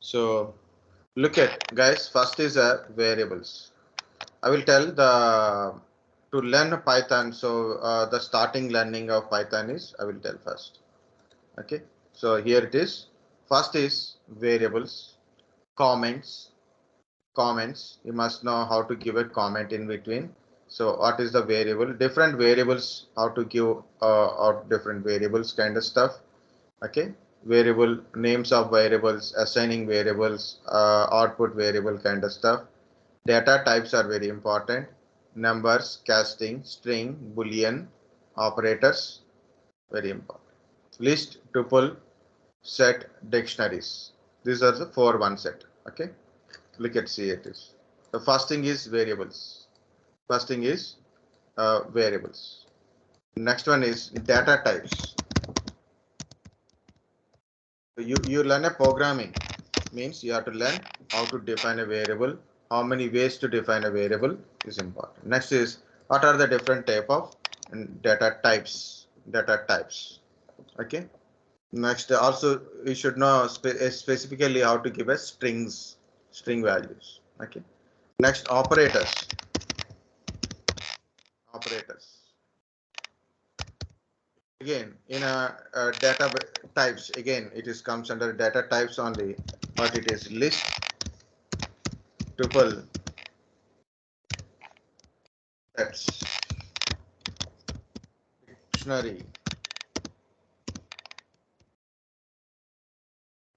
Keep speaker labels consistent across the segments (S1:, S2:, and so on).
S1: So look at guys, first is variables. I will tell the to learn Python. So the starting learning of Python is I will tell first. Okay. So here it is. First is variables, comments, comments. You must know how to give a comment in between. So what is the variable? Different variables, how to give out different variables kind of stuff. Okay. Variable names of variables, assigning variables, output variable kind of stuff. Data types are very important. Numbers, casting, string, boolean, operators, very important. List, tuple, set, dictionaries. These are the four one set. Okay. Look at see it is. The first thing is variables. First thing is variables. Next one is data types. You learn a programming means you have to learn how to define a variable. How many ways to define a variable is important. Next is what are the different type of data types. Data types. Okay. Next also you should know specifically how to give a string values. Okay. Next operators. Operators. Again in a data types, again it is comes under data types only, but it is list, tuple, sets, dictionary.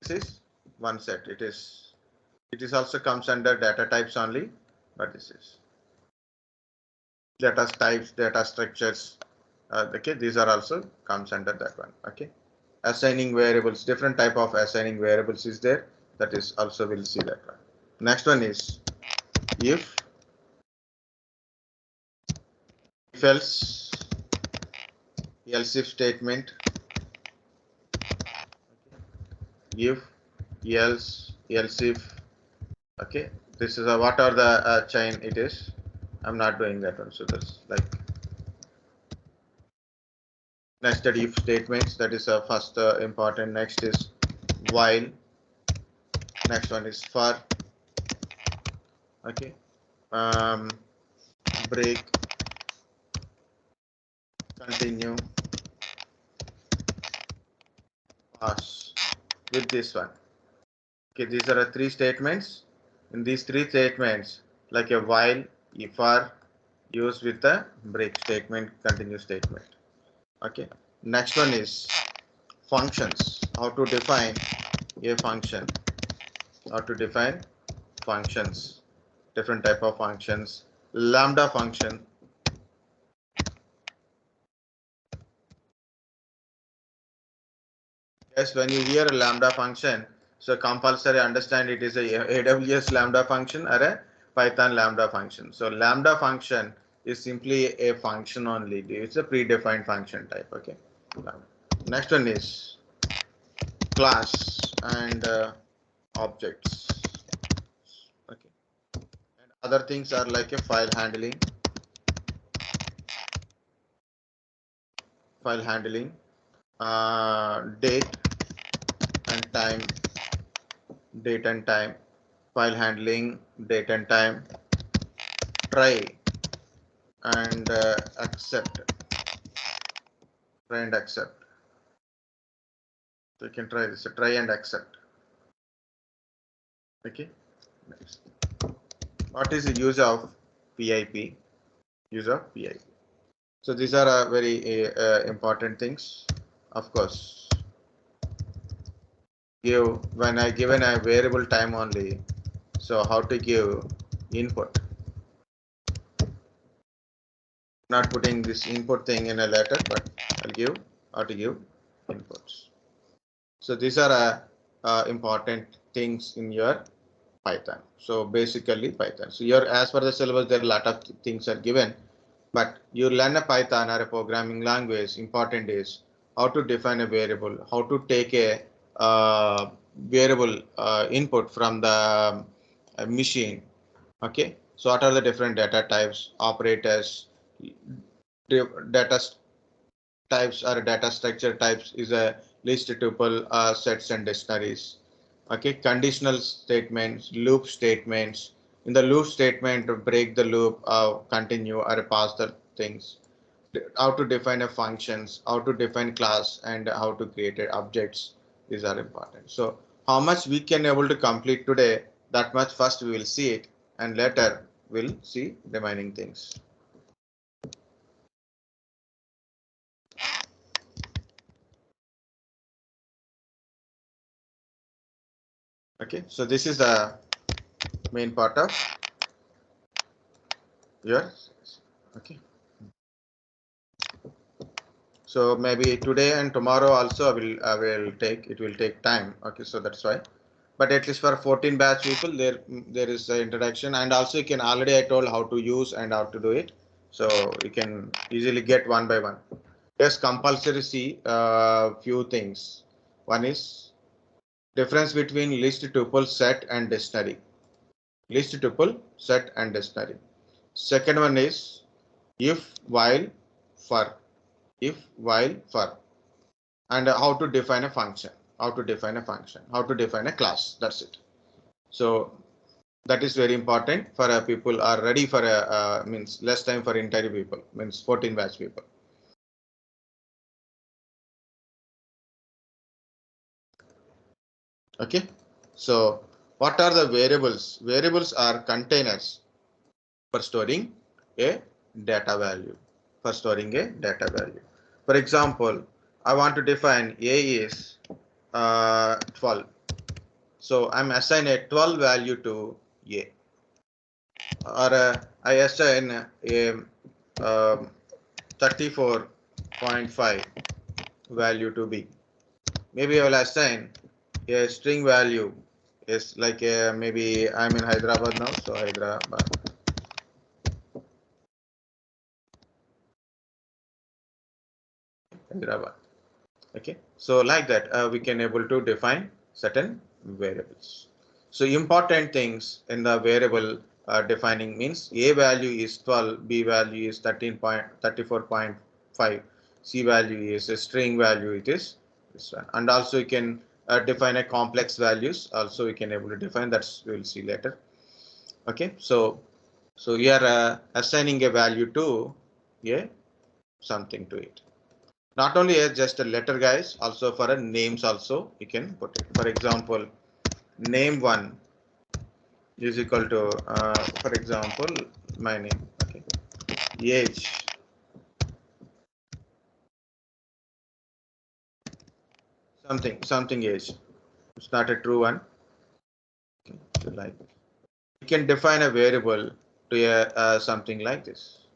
S1: This is one set. It is also comes under data types only, but this is data types, data structures. Okay, these are also comes under that one. Okay, assigning variables, different type of assigning variables is there. That is also we'll see that one. Next one is if else, if statement, if else if. Okay, this is a what are the chain it is. I'm not doing that one. So that's like nested if statements. That is a first important. Next is while. Next one is for. Okay, break, continue, pass with this one. Okay, these are the three statements. In these three statements, like a while, if are used with the break statement, continue statement. Okay. Next one is functions. How to define a function. How to define functions. Different type of functions. Lambda function. Yes, when you hear a lambda function, so compulsory understand it is a AWS lambda function or a Python lambda function. So lambda function is simply a function only. It's a predefined function type. Okay. Next one is class and objects. Okay. And other things are like a file handling, date and time, date and time, file handling, date and time, try and accept, try and accept. So you can try this, try and accept. Okay. Next. What is the use of PIP? Use of PIP. So these are very important things. Of course, give when I given a variable time only. So how to give input? Not putting this input thing in a letter, but I'll give how to give inputs. So these are important things in your Python. So basically Python. So your as per the syllabus, there are a lot of things are given, but you learn a Python or a programming language. Important is how to define a variable, how to take a variable input from the machine. Okay. So what are the different data types, operators, data types or data structure types is a list, tuple, sets and dictionaries. Okay, conditional statements, loop statements. In the loop statement, break the loop, continue or pass the things. How to define a functions, how to define class, and how to create objects. These are important. So how much we can able to complete today, that much first we will see it, and later we'll see remaining things. Okay, so this is the main part of yours. Okay. So maybe today and tomorrow also I will take, it will take time. Okay, so that's why. But at least for 14 batch people, there is an introduction, and also you can already I told how to use and how to do it. So you can easily get one by one. Yes, compulsory see few things. One is difference between list tuple set and dictionary. List tuple set and dictionary. Second one is if while for. If while for. And how to define a function, how to define a function, how to define a class. That's it. So that is very important for people are ready for a means less time for entire people, means 14 batch people. Okay, so what are the variables? Variables are containers for storing a data value, for storing a data value. For example, I want to define a is 12. So I'm assign a 12 value to a, or I assign a 34.5 value to b. Maybe I will assign a string value is like maybe I'm in Hyderabad now, so Hyderabad. Okay, so like that we can able to define certain variables. So important things in the variable defining means a value is 12, b value is 13.34.5, c value is a string value, it is this one. And also you can define a complex values, also we can able to define, that's we will see later. Okay, so we are assigning a value to a something to it. Not only as just a letter, guys, also for a names also you can put it. For example, name 1 is equal to for example my name. Okay, age something age. It's not a true one. Okay, so like you can define a variable to a something like this.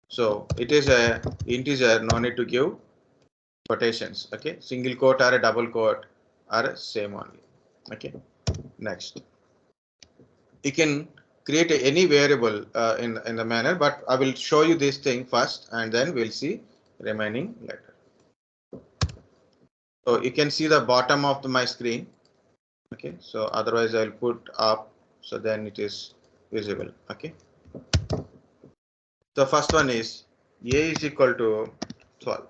S1: So it is a integer, no need to give quotations. Okay, single quote or a double quote are same only. Okay, next you can create any variable in the manner, but I will show you this thing first and then we'll see remaining later. So you can see the bottom of my screen. Okay, so otherwise I'll put up so then it is visible. Okay, so first one is a is equal to 12,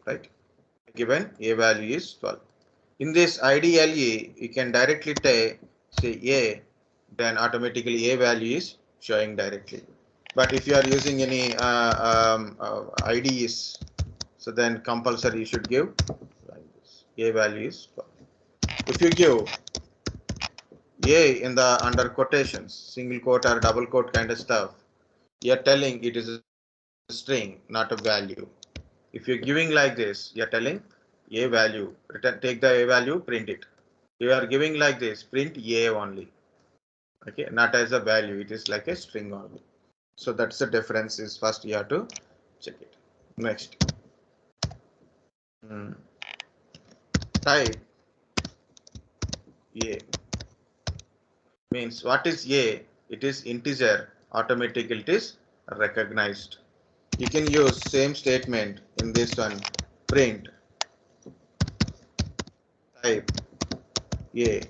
S1: right? Given a value is 12. In this IDLE, you can directly say a, then automatically a value is showing directly. But if you are using any IDs, so then compulsory you should give like this. A value is 12. If you give a in the under quotations, single quote or double quote kind of stuff, you are telling it is a string, not a value. If you're giving like this, you're telling a value, return, take the a value, print it. You are giving like this, print a only. Okay, not as a value, it is like a string only. So that's the difference, is first you have to check it. Next, type a means what is a? It is integer, automatically it is recognized. You can use same statement in this one, print type a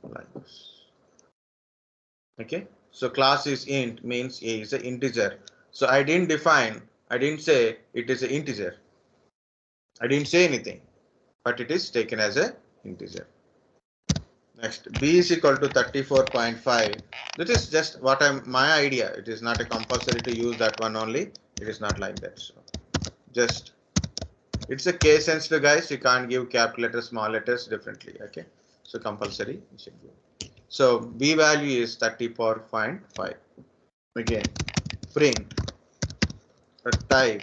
S1: like this. Okay, so class is int means a is an integer. So I didn't define, I didn't say it is an integer. I didn't say anything, but it is taken as a integer. Next, B is equal to 34.5. This is just what my idea. It is not a compulsory to use that one only. It is not like that. So just it's a case sensitive, guys. You can't give capital letters, small letters differently. Okay. So compulsory. You should give. So B value is 34.5. Again, print a type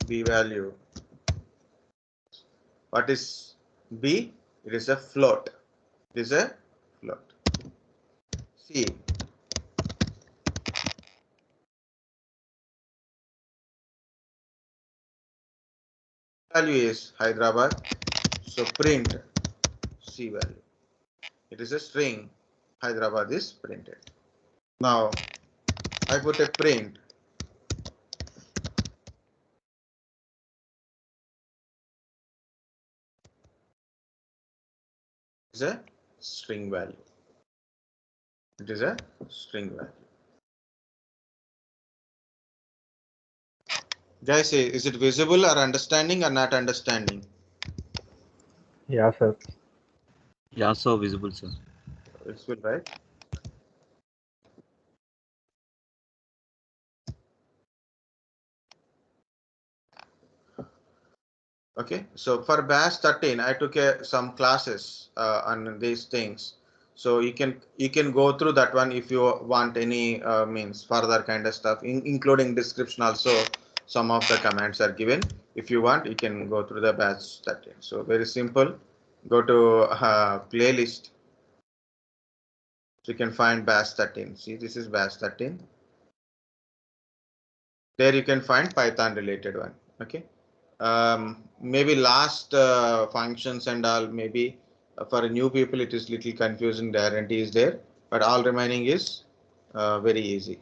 S1: B value. What is B? It is a float. It is a float. C. Value is Hyderabad. So print C value. It is a string. Hyderabad is printed. Now I put a print. It is a string value. It is a string value. Guys, is it visible or understanding or not understanding?
S2: Yeah, sir.
S3: Yeah, so visible, sir.
S1: Visible, right? Okay, so for batch 13, I took some classes on these things. So you can go through that one if you want any means further kind of stuff, including description also. Some of the commands are given. If you want, you can go through the batch 13. So very simple. Go to playlist. So you can find batch 13. See, this is batch 13. There you can find Python related one. Okay. Maybe last functions and all, maybe for new people it is little confusing. The guarantee is there, but all remaining is very easy.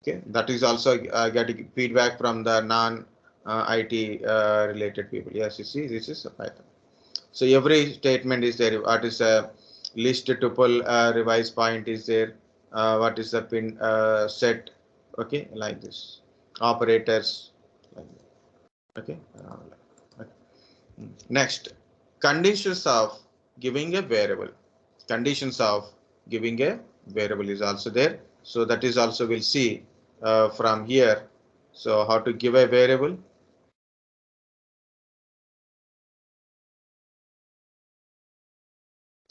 S1: Okay, that is also getting feedback from the non IT related people. Yes, you see, this is a Python. So every statement is there. What is a list tuple revise point is there? What is the pin set? Okay, like this. Operators. Like that. Okay. Next, conditions of giving a variable. Conditions of giving a variable is also there. So that is also we'll see from here. So how to give a variable.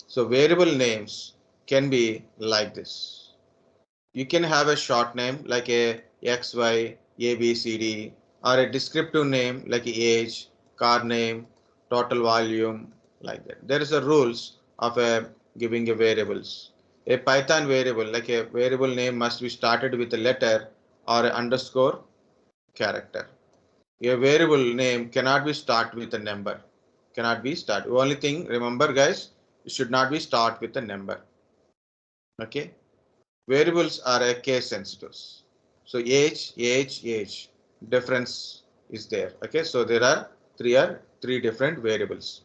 S1: So variable names can be like this. You can have a short name like a XY, ABCD, or a descriptive name like age, car name, total volume, like that. There is a rules of giving a variables. A Python variable like a variable name must be started with a letter or an underscore character. A variable name cannot be start with a number. Cannot be start. Only thing remember, guys, it should not be start with a number. Okay. Variables are a case sensitives. So age difference is there. Okay, so there are three different variables.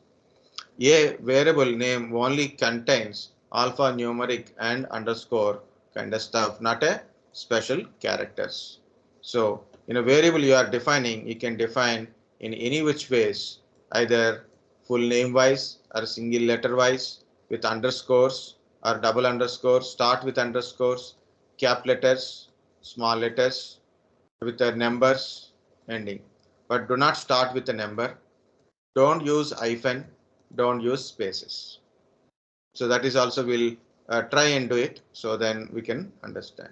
S1: A variable name only contains alpha-numeric and underscore kind of stuff, not a special characters. So in a variable you are defining, you can define in any which ways, either full name wise or single letter wise with underscores or double underscores, start with underscores, cap letters, small letters with the numbers ending. But do not start with a number. Don't use hyphen, don't use spaces. So that is also we'll try and do it so then we can understand.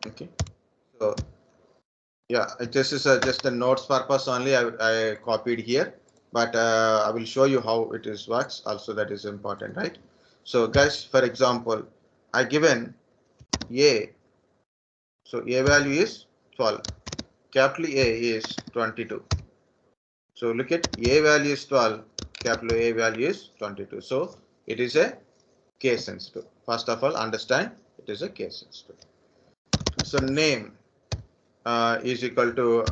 S1: Okay, so yeah, this is just a notes purpose only. I copied here, but I will show you how it is works. Also, that is important, right? So, guys, for example, I given a. So a value is 12. Capital A is 22. So look at a value is 12. Capital A value is 22. So it is a case sensitive. First of all, understand it is a case sensitive. So name. is equal to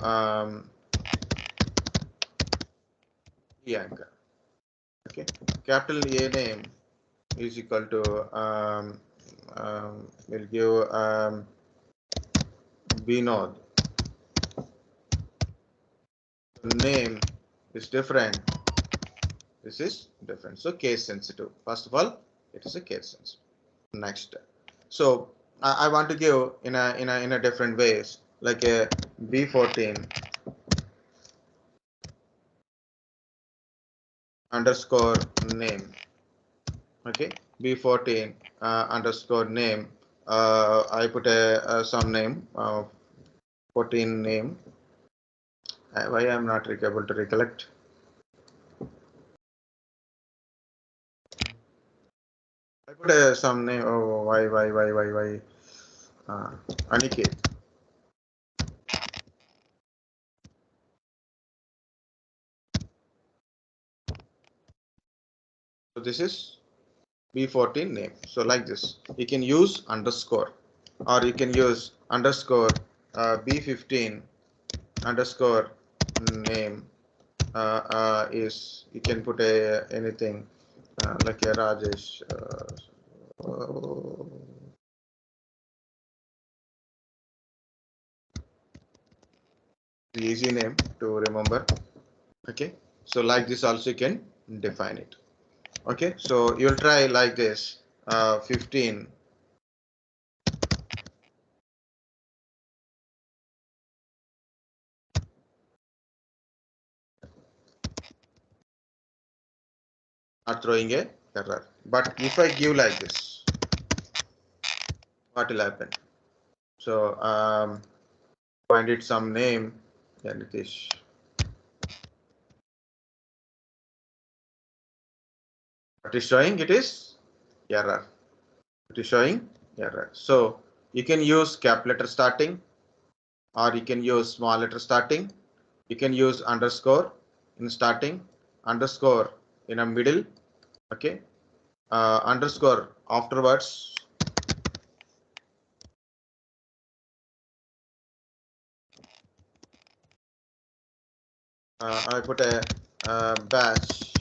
S1: E anchor. Okay, capital A name is equal to we'll give B node. Name is different. This is different. So case sensitive. First of all, it is a case sensitive. Next, so I want to give in a different ways, like a B14 underscore name. Okay, B14 underscore name. I put some name, 14 name. Why I am not able to recollect? I put some name. Oh, why? Aniket. So this is B14 name. So like this, you can use underscore, or you can use underscore B15 underscore name. Is you can put a anything like a Rajesh. Easy name to remember. Okay, so like this also you can define it. Okay, so you'll try like this 15 are throwing a error. But if I give like this, what will happen? So find it some name, then it is what is showing, it is error. It is showing error. So you can use cap letter starting, or you can use small letter starting. You can use underscore in starting, underscore in a middle. Okay, underscore afterwards. I put a batch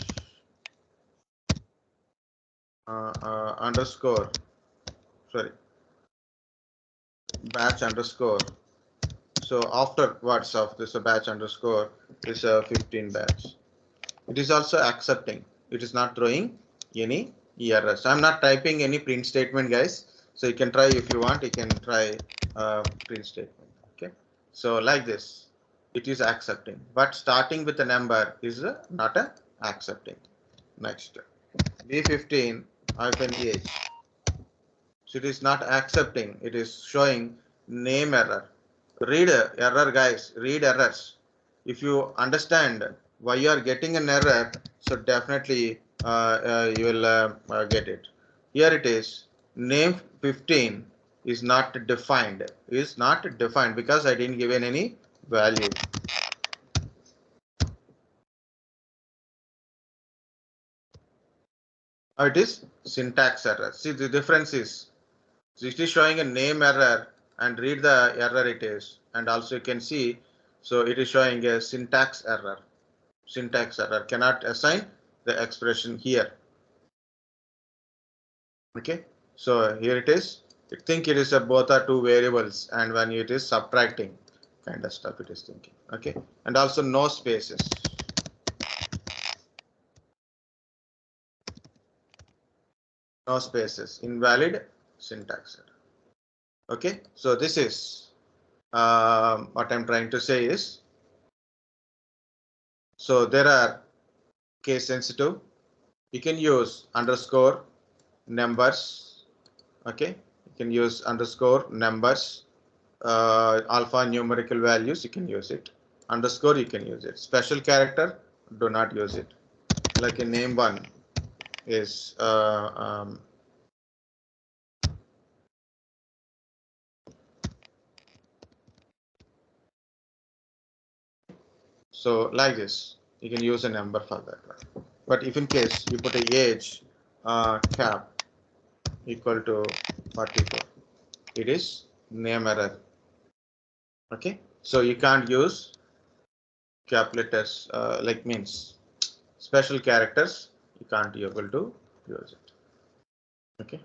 S1: underscore, sorry, batch underscore. So afterwards of this batch underscore is a 15 batch. It is also accepting. It is not throwing any errors. I'm not typing any print statement, guys. So you can try if you want. You can try print statement. Okay. So like this, it is accepting. But starting with a number is not a accepting. Next, B15 hyphen age. So it is not accepting. It is showing name error. Read error, guys. Read errors. If you understand why you are getting an error, so definitely you will get it. Here it is. Name 15 is not defined. Is not defined because I didn't give in any value. It is syntax error. See, the difference is, so it is showing a name error, and read the error it is, and also you can see, so it is showing a syntax error. Syntax error, cannot assign the expression here. Okay, so here it is. I think it is both are two variables, and when it is subtracting kind of stuff it is thinking. Okay, and also no spaces. No spaces, invalid syntax error. Okay, so this is what I'm trying to say is, so there are case sensitive. You can use underscore numbers. Okay, you can use underscore numbers, alpha numerical values. You can use it. Underscore, you can use it. Special character, do not use it. Like a name one is so like this. You can use a number for that. But if in case you put a age cap equal to 44, it is name error. Okay, so you can't use cap letters like means special characters. You can't be able to use it. Okay.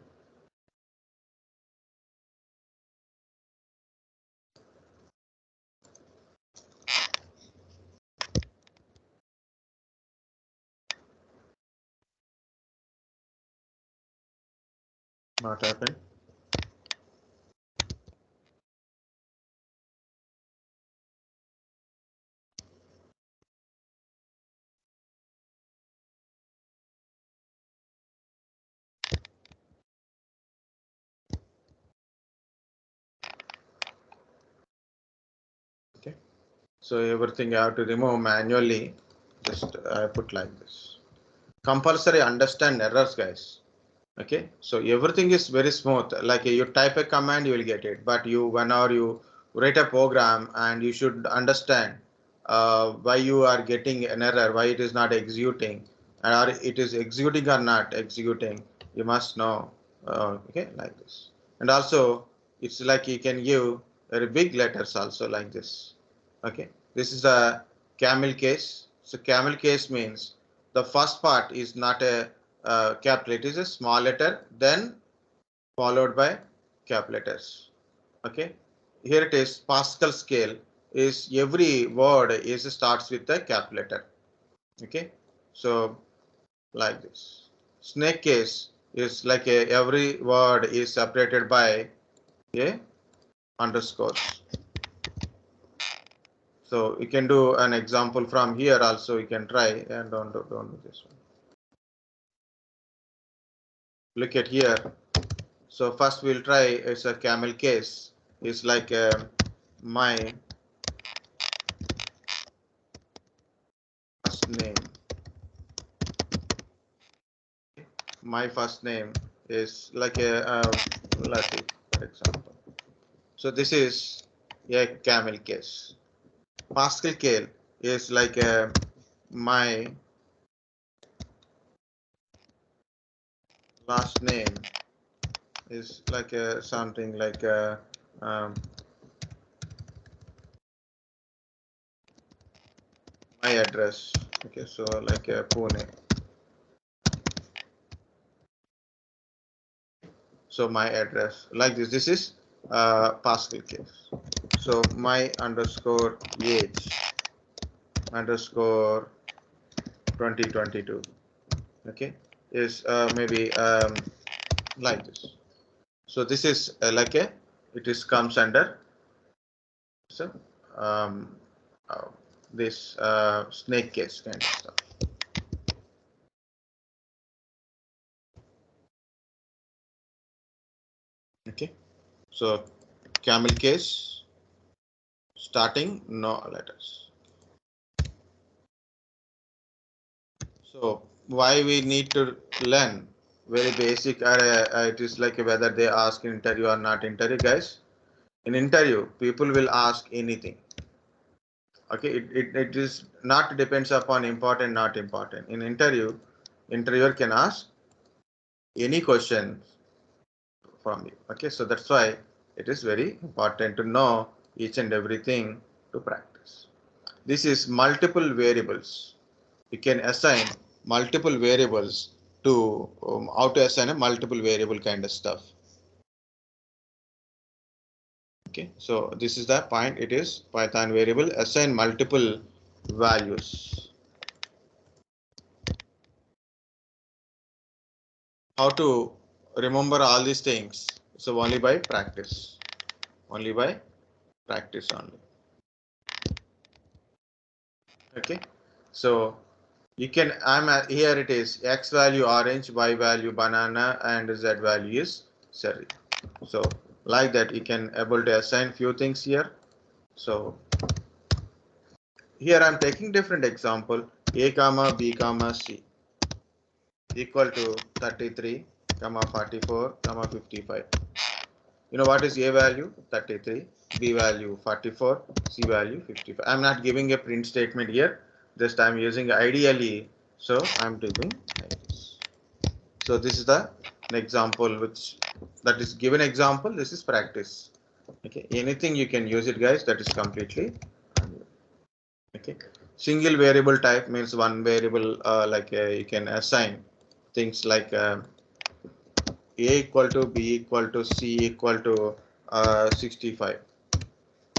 S1: Not happen. Okay. So everything you have to remove manually. Just I put like this. Compulsory understand errors, guys. Okay, so everything is very smooth. Like you type a command, you will get it. But whenever you write a program, and you should understand why you are getting an error, why it is not executing, or it is executing or not executing. You must know. Okay, like this. And also, it's like you can give very big letters also like this. Okay, this is the camel case. So camel case means the first part is not a capital. It is a small letter, then followed by cap letters. Okay, here it is. Pascal scale is every word is starts with a cap letter. Okay, so like this. Snake case is like every word is separated by a underscores. So you can do an example from here also. You can try and don't do this one. Look at here. So first we'll try it's a camel case. It's like my first name. My first name is like a Latif, for example. So this is a camel case. Pascal case is like my last name is like something like um, my address. Okay, so like Pune. So my address like this. This is Pascal case. So my underscore age underscore 2022. Okay, is maybe like this. So this is like a it is comes under so um, uh, this snake case kind of stuff. Okay, so camel case starting no letters. So why we need to learn very basic or it is like whether they ask in interview or not interview, guys. In interview people will ask anything. Okay, it is not depends upon important not important. In interview interviewer can ask any question from you. Okay, so that's why it is very important to know each and everything to practice. This is multiple variables. You can assign multiple variables to how to assign a multiple variable kind of stuff. Okay, so this is the point. It is Python variable assign multiple values. How to remember all these things? So only by practice. Only by practice only. Okay, so you can here it is x value orange, y value banana, and z value is cherry. So like that you can able to assign few things here. So here I'm taking different example a comma b comma c equal to 33 comma 44 comma 55. You know what is a value 33, b value 44, c value 55. I'm not giving a print statement here, just I'm using ideally, so I'm doing like this. So this is the example which that is given example. This is practice. Okay, anything you can use it, guys. That is completely okay. Single variable type means one variable, you can assign things like A equal to B equal to C equal to 65.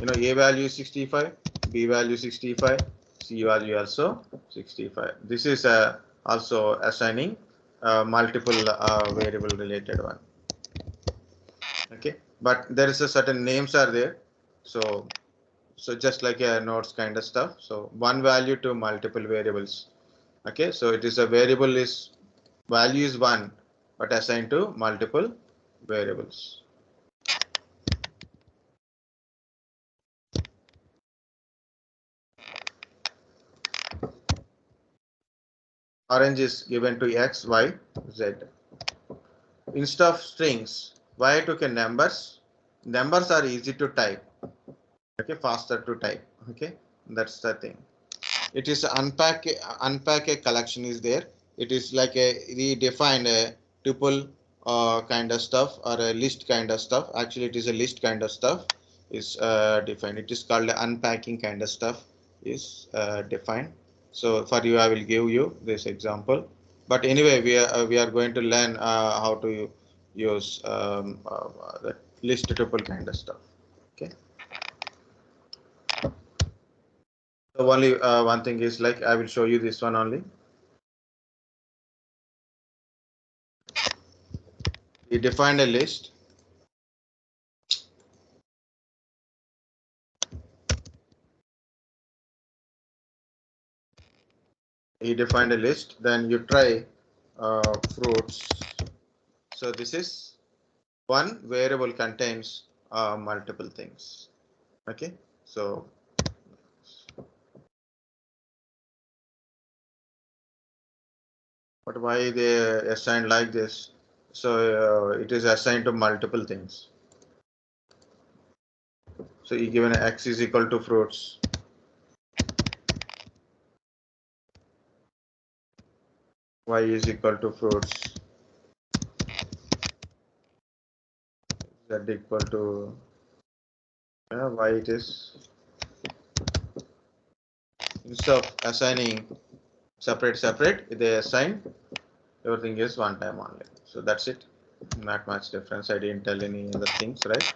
S1: A value is 65, B value 65, C value also 65. This is also assigning multiple variable related one. Okay, but there is a certain names are there. So just like a nodes kind of stuff. So one value to multiple variables. Okay, so it is a variable is value is one, but assigned to multiple variables. Orange is given to X, Y, Z. Instead of strings, why I took a numbers? Numbers are easy to type. Okay, faster to type. Okay, that's the thing. It is unpack a collection is there. It is like we define a tuple kind of stuff or a list kind of stuff. Actually, it is a list kind of stuff is defined. It is called unpacking kind of stuff is defined. So for you, I will give you this example. But anyway, we are going to learn how to use the list tuple kind of stuff. Okay. So only one thing is like I will show you this one only. We defined a list. You defined a list, then you try fruits. So this is one variable contains multiple things. Okay, so but why they assigned like this? So it is assigned to multiple things. So you given x is equal to fruits. Y is equal to fruits. Z equal to y it is. Instead of assigning separate, they assign everything is one time only. So that's it. Not much difference. I didn't tell any other things, right?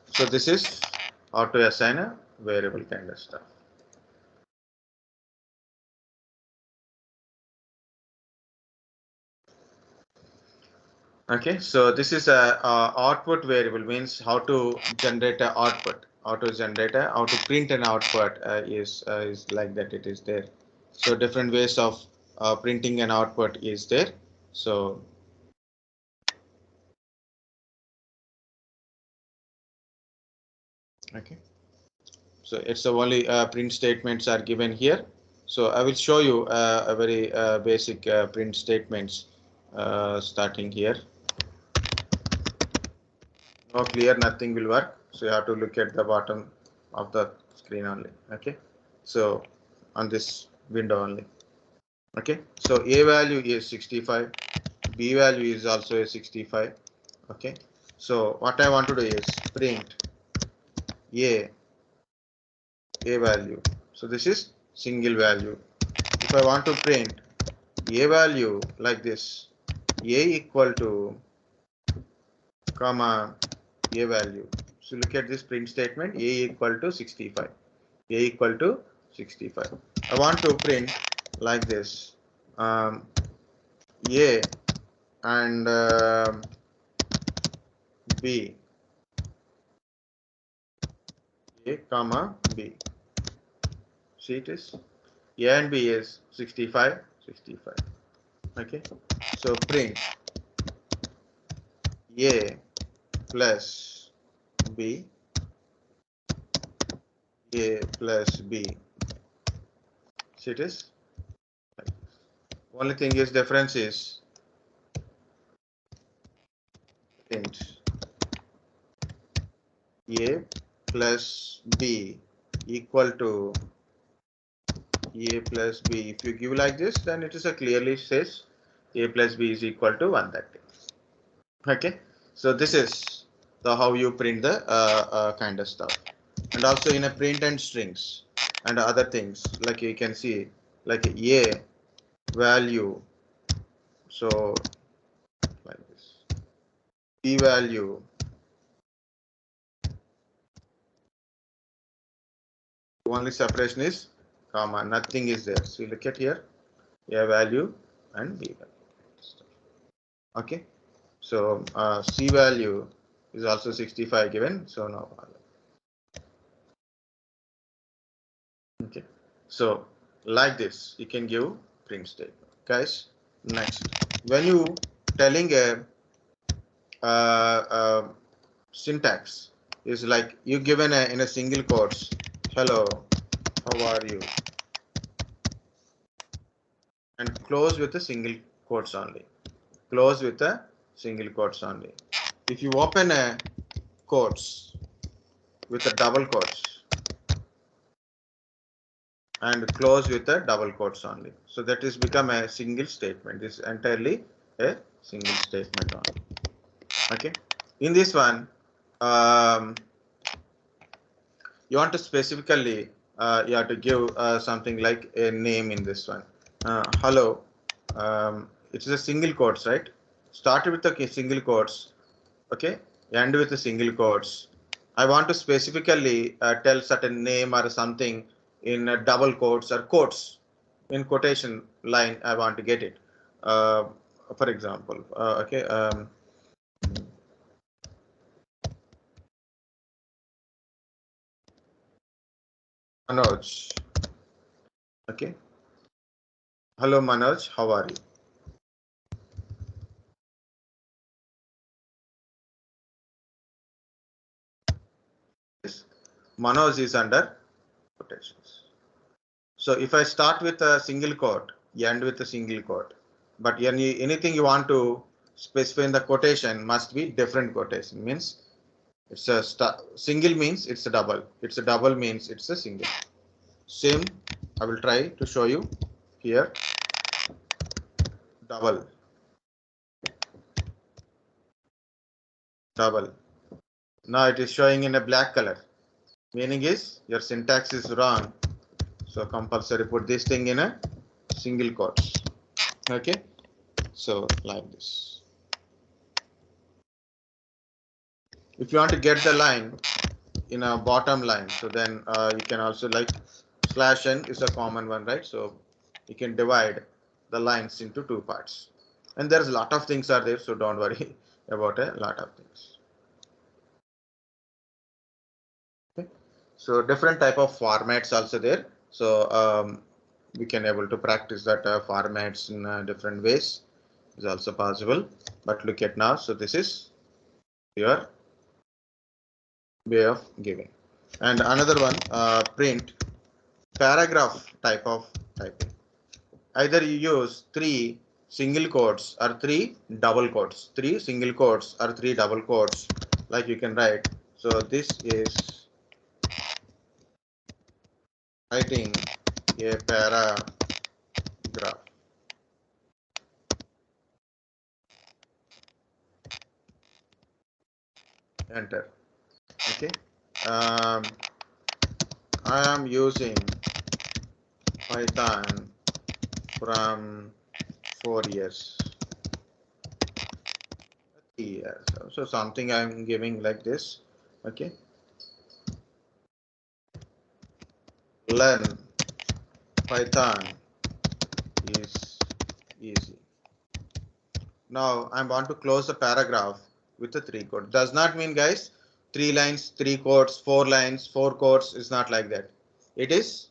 S1: So this is how to assign a variable kind of stuff. Okay, so this is a output variable means how to generate a output, how to print an output is like that. It is there. So different ways of printing an output is there. So okay, so it's the only print statements are given here. So I will show you a very basic print statements starting here. No clear, nothing will work. So you have to look at the bottom of the screen only. Okay, so on this window only. Okay, so A value is 65, B value is also a 65. Okay, so what I want to do is print A value. So this is single value. If I want to print A value like this, A equal to comma A value. So look at this print statement, A equal to 65. A equal to 65. I want to print like this, A and B, A comma B. See it is A and B is 65, 65. Okay, so print A plus B, A plus B. See it is. Only thing is difference is print A plus B equal to A plus B. If you give like this, then it is a clearly says A plus B is equal to 130. Okay, so this is the how you print the kind of stuff. And also in a print and strings and other things, like you can see like a value, so like this, p value, only separation is comma, nothing is there. So you look at here, a value and b value. Okay, so c value is also 65 given, so no problem. Okay, so like this you can give print statement, guys. Next, when you telling a syntax is like you given in a single quotes, hello, how are you, and close with a single quotes only, close with a single quotes only. If you open a quotes with a double quotes and close with a double quotes only, so that is become a single statement. This is entirely a single statement only. Okay, in this one you want to specifically you have to give something like a name in this one. Hello, it is a single quotes, right? Start with a single quotes, okay, end with a single quotes. I want to specifically tell certain name or something in double quotes or quotes in quotation line. I want to get it. For example, okay. Manoj. Okay. Hello, Manoj. How are you? Manoj is under quotations. So if I start with a single quote, you end with a single quote. But anything you want to specify in the quotation must be different quotation. Means it's a single means it's a double. It's a double means it's a single. Same, I will try to show you here. Double. Double. Now it is showing in a black color. Meaning is your syntax is wrong. So compulsory put this thing in a single quotes. Okay. So like this. If you want to get the line in a bottom line, so then you can also like slash n is a common one, right? So you can divide the lines into two parts, and there's a lot of things are there, so don't worry about a lot of things. Okay. So different type of formats also there, so we can able to practice that formats in different ways is also possible. But look at now, so this is your way of giving. And another one, print paragraph type of typing. Either you use 3 single quotes or 3 double quotes, 3 single quotes or 3 double quotes, like you can write. So this is writing a paragraph. Enter. Okay. I am using Python from 4 years. Years. So something I'm giving like this. Okay. Learn Python is easy. Now I want to close the paragraph with the 3 quotes. Does not mean, guys, 3 lines, 3 quotes, 4 lines, 4 quotes. Is not like that. It is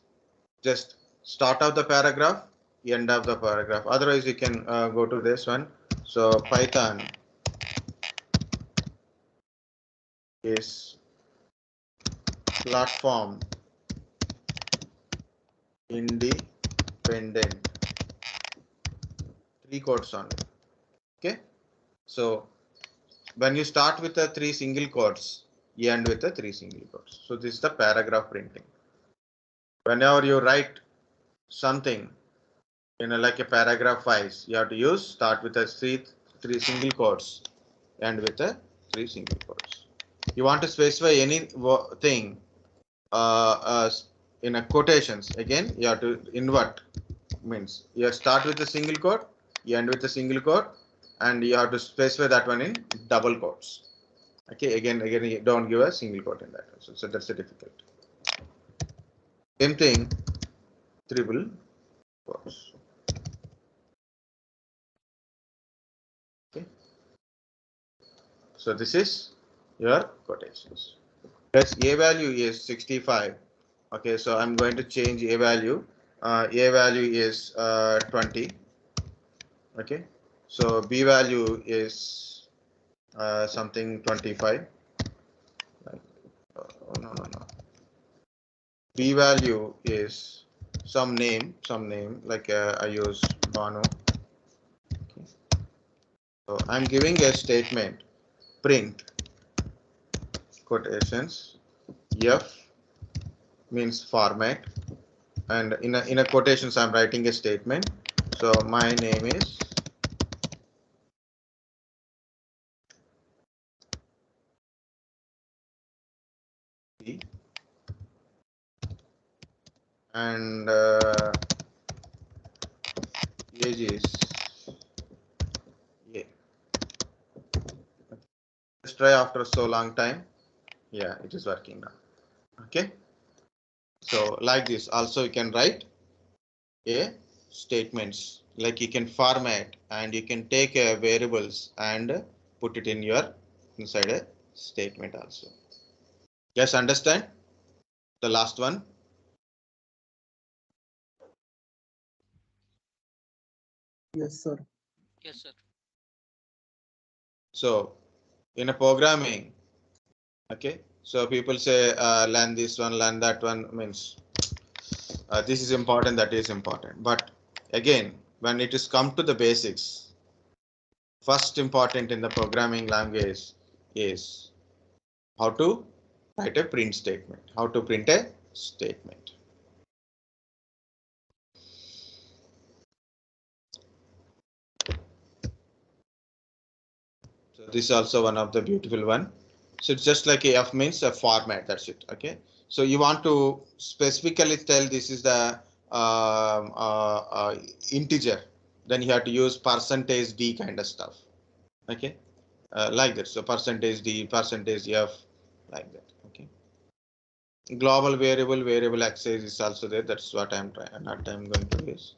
S1: just start of the paragraph, end of the paragraph. Otherwise, you can go to this one. So Python is platform independent. 3 quotes only. Okay. So when you start with the 3 single quotes, you end with the 3 single quotes. So this is the paragraph printing. Whenever you write something in like a paragraph wise, you have to use start with a three single quotes, end with a 3 single quotes. You want to specify any thing in a quotations. Again, you have to invert. Means you start with a single quote, you end with a single quote, and you have to specify that one in double quotes. Okay, again, you don't give a single quote in that. So that's a difficult. Same thing, triple quotes. Okay. So this is your quotations. Yes, A value is 65. Okay, so I'm going to change A value. A value is 20. Okay, so B value is something 25. No. B value is some name like I use Bano. Okay. So I'm giving a statement print quotations F means format, and in a quotations I'm writing a statement. So my name is B, and age is A. Let's try after so long time. Yeah, it is working now. Okay, so like this also you can write a statements, like you can format and you can take variables and put it in your inside a statement also. Yes, understand the last one?
S4: Yes, sir.
S5: Yes, sir.
S1: So in a programming, okay, so people say learn this one, learn that one, means this is important, that is important, but again when it is come to the basics, first important in the programming language is how to write a print statement, how to print a statement. So this is also one of the beautiful one. So it's just like a F means a format, that's it. Okay, so you want to specifically tell this is the integer, then you have to use percentage D kind of stuff. Okay, like that. So percentage D, percentage F, like that. Okay, global variable access is also there. That's what I'm trying. Not I'm going to use.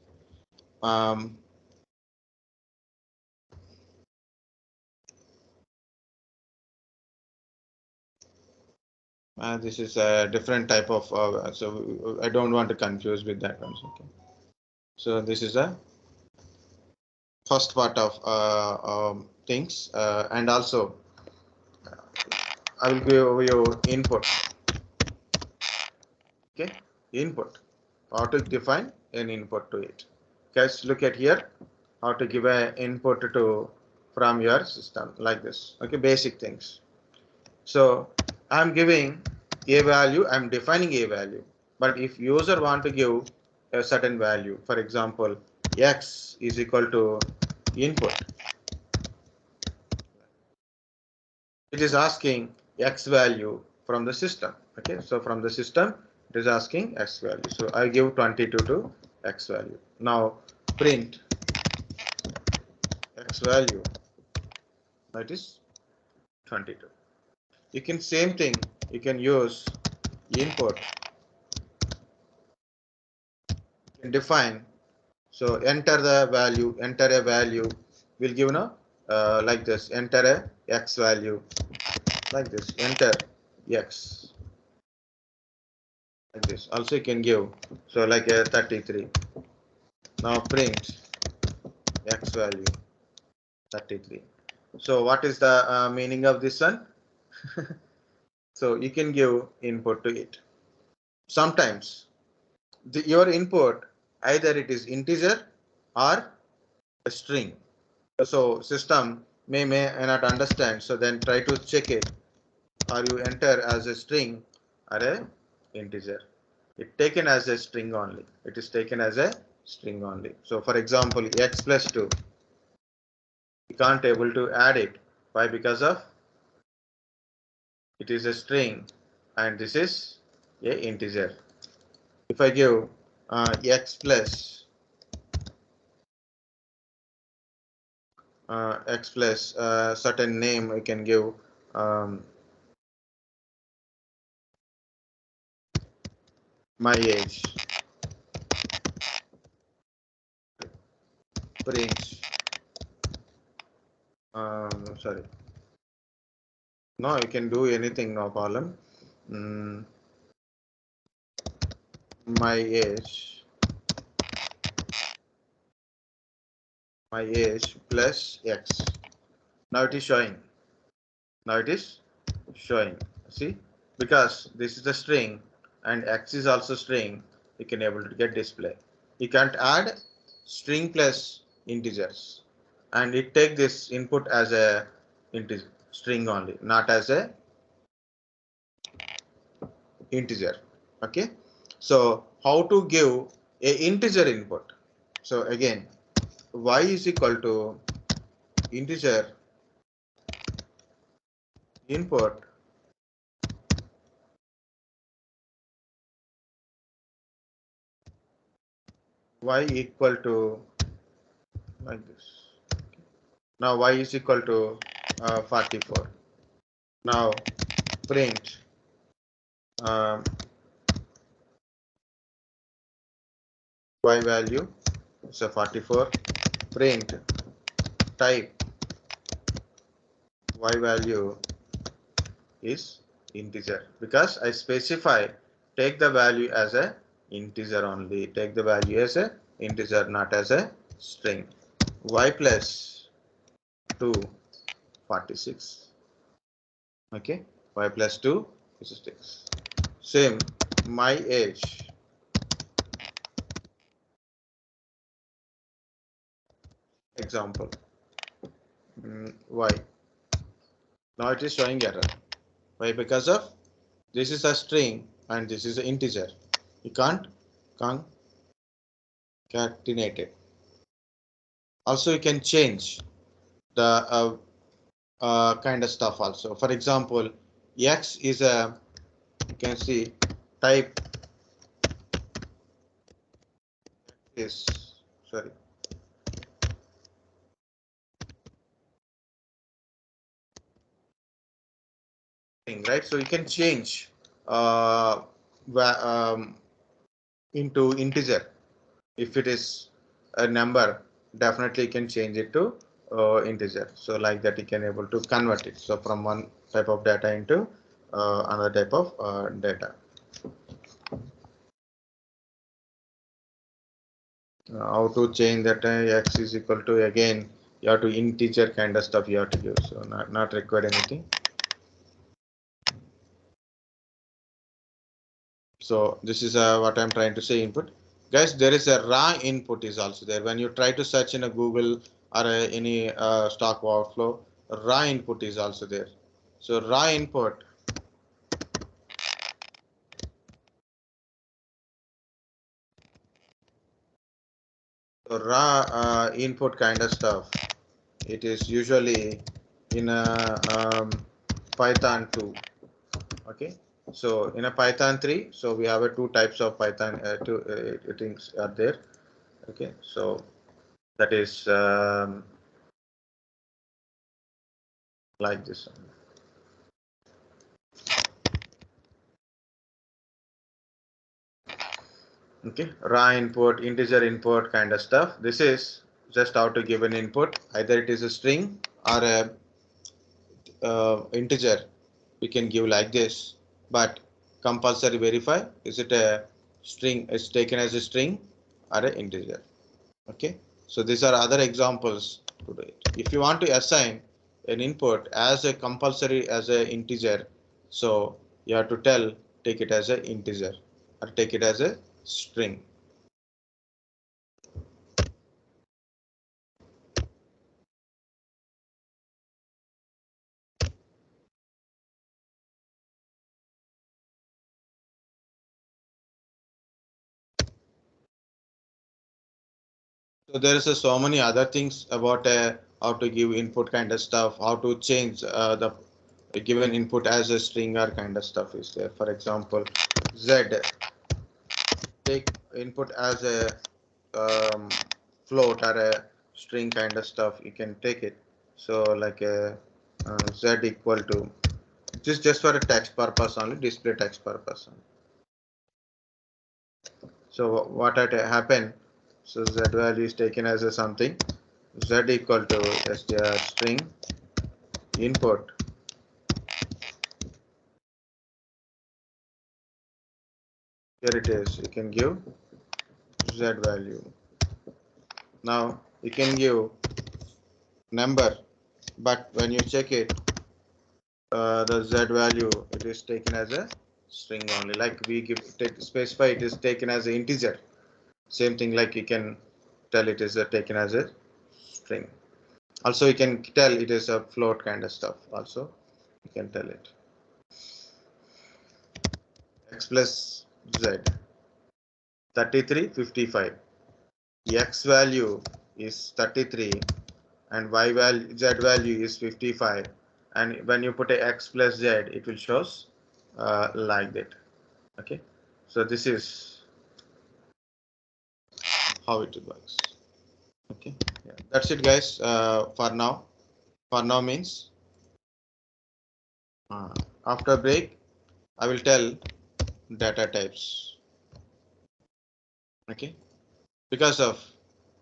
S1: This is a different type of, so I don't want to confuse with that one. Okay. So this is a first part of things, and also I will give you input. Okay, input. How to define an input to it. Guys, look at here. How to give an input to from your system like this. Okay, basic things. So I'm giving a value, I'm defining a value, but if user want to give a certain value, for example, x is equal to input, it is asking x value from the system. Okay, so from the system it is asking x value, so I give 22 to x value. Now print x value, that is 22. You can same thing, you can use input, you can define. So enter the value, enter a value, will give like this, enter a x value, like this, enter x, like this. Also you can give, so like a 33. Now print x value 33. So what is the meaning of this one? So you can give input to it. Sometimes your input either it is integer or a string. So system may not understand. So then try to check it. Are you enter as a string or a integer? It taken as a string only. It is taken as a string only. So for example, x plus 2. We can't able to add it. Why? Because of it is a string, and this is a integer. If I give x plus certain name, I can give my age, print sorry, no, you can do anything, no problem. My age plus x. Now it is showing. Now it is showing. See, because this is the string and x is also string, you can able to get display. You can't add string plus integers, and it take this input as a integer string only, not as a integer. Okay, so how to give a integer input? So again, y is equal to integer input y equal to like this. Now y is equal to 44. Now print y value, so 44. Print type y value is integer, because I specify take the value as a integer only. Take the value as a integer, not as a string. Y plus 2, 46. Okay, y plus 2 is 6. Same, my age example, y. Now it is showing error. Why? Because of this is a string and this is an integer. You can't concatenate it. Also, you can change the kind of stuff also. For example, x is a, you can see type is, sorry, right? So you can change into integer. If it is a number, definitely you can change it to integer. So like that, you can able to convert it. So from one type of data into another type of data. How to change that x is equal to, again you have to integer kind of stuff you have to use. So not require anything. So this is what I'm trying to say input. Guys, there is a raw input is also there. When you try to search in a Google or any Stack Overflow, raw input is also there. So raw input, so raw input kind of stuff, it is usually in a Python 2. Okay, so in a Python 3, so we have two types of Python two things are there. Okay, so that is like this. Okay, raw input, integer input kind of stuff. This is just how to give an input. Either it is a string or a integer. We can give like this, but compulsory verify, is it a string, is taken as a string or an integer. Okay, so these are other examples to do it. If you want to assign an input as a compulsory as a integer, so you have to tell take it as an integer or take it as a string. So there is so many other things about how to give input kind of stuff, how to change the a given input as a string or kind of stuff is there. For example, Z, take input as a float or a string kind of stuff, you can take it. So like a Z equal to, just for a text purpose only, display text purpose only. So what had happened, so Z value is taken as a something, Z equal to str string input here it is, you can give Z value. Now you can give number, but when you check it, the Z value, it is taken as a string only, like we specify it is taken as an integer. Same thing, like you can tell it is taken as a string. Also you can tell it is a float kind of stuff, also you can tell it. X plus Z, 33, 55. X value is 33 and Y value, Z value is 55. And when you put a X plus Z, it will shows like that. Okay, so this is how it works. Okay, yeah, that's it, guys. For now. For now means after break, I will tell data types. Okay, because of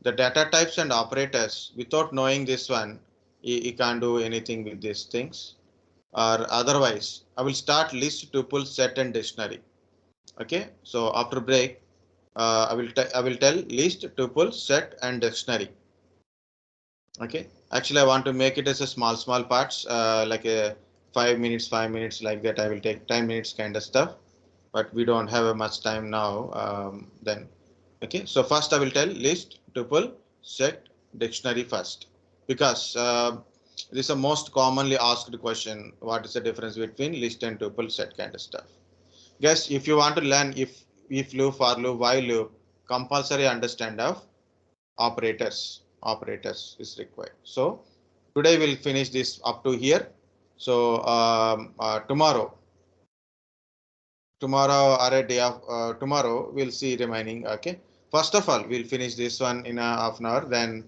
S1: the data types and operators, without knowing this one, you can't do anything with these things. Or otherwise, I will start list, tuple, set, and dictionary. Okay, so after break, I will tell list, tuple, set, and dictionary. Okay, actually I want to make it as a small parts, like a 5 minutes like that. I will take 10 minutes kind of stuff, but we don't have a much time now. Then okay, so first I will tell list, tuple, set, dictionary first, because this is a most commonly asked question. What is the difference between list and tuple, set kind of stuff? Guys, if you want to learn if loop, for loop, while loop, compulsory understand of operators is required. So today we'll finish this up to here. So tomorrow or a day of tomorrow we'll see remaining. Okay, first of all we'll finish this one in a half an hour, then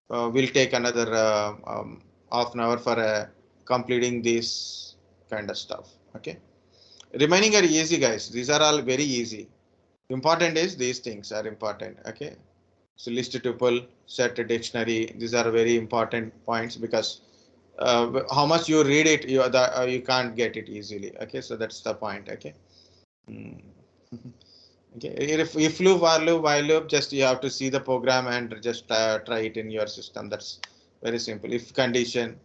S1: we'll take another half an hour for completing this kind of stuff. Okay, remaining are easy, guys. These are all very easy. Important is these things are important. Okay, so list, tuple, set, dictionary, these are very important points, because how much you read it, you can't get it easily. Okay, so that's the point. Okay. Okay, if loop, while loop, just you have to see the program and just try it in your system. That's very simple. If condition,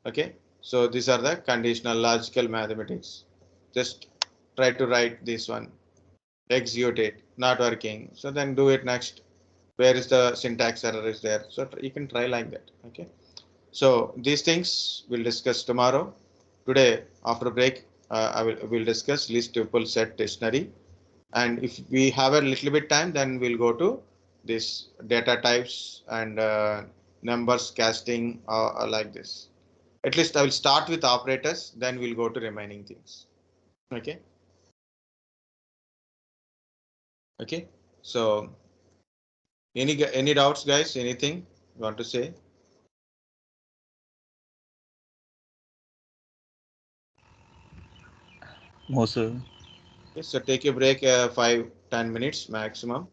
S1: okay, so these are the conditional logical mathematics. Just try to write this one, execute it, not working, so then do it next. Where is the syntax error is there, so you can try like that. Okay, so these things we'll discuss tomorrow. Today after break, we'll discuss list, tuple, set, dictionary, and if we have a little bit time, then we'll go to this data types and numbers casting, like this. At least I will start with operators, then we'll go to remaining things. Okay. Okay, so any doubts, guys? Anything you want to say?
S3: No, sir.
S1: Okay, so take a break, 5-10 minutes maximum.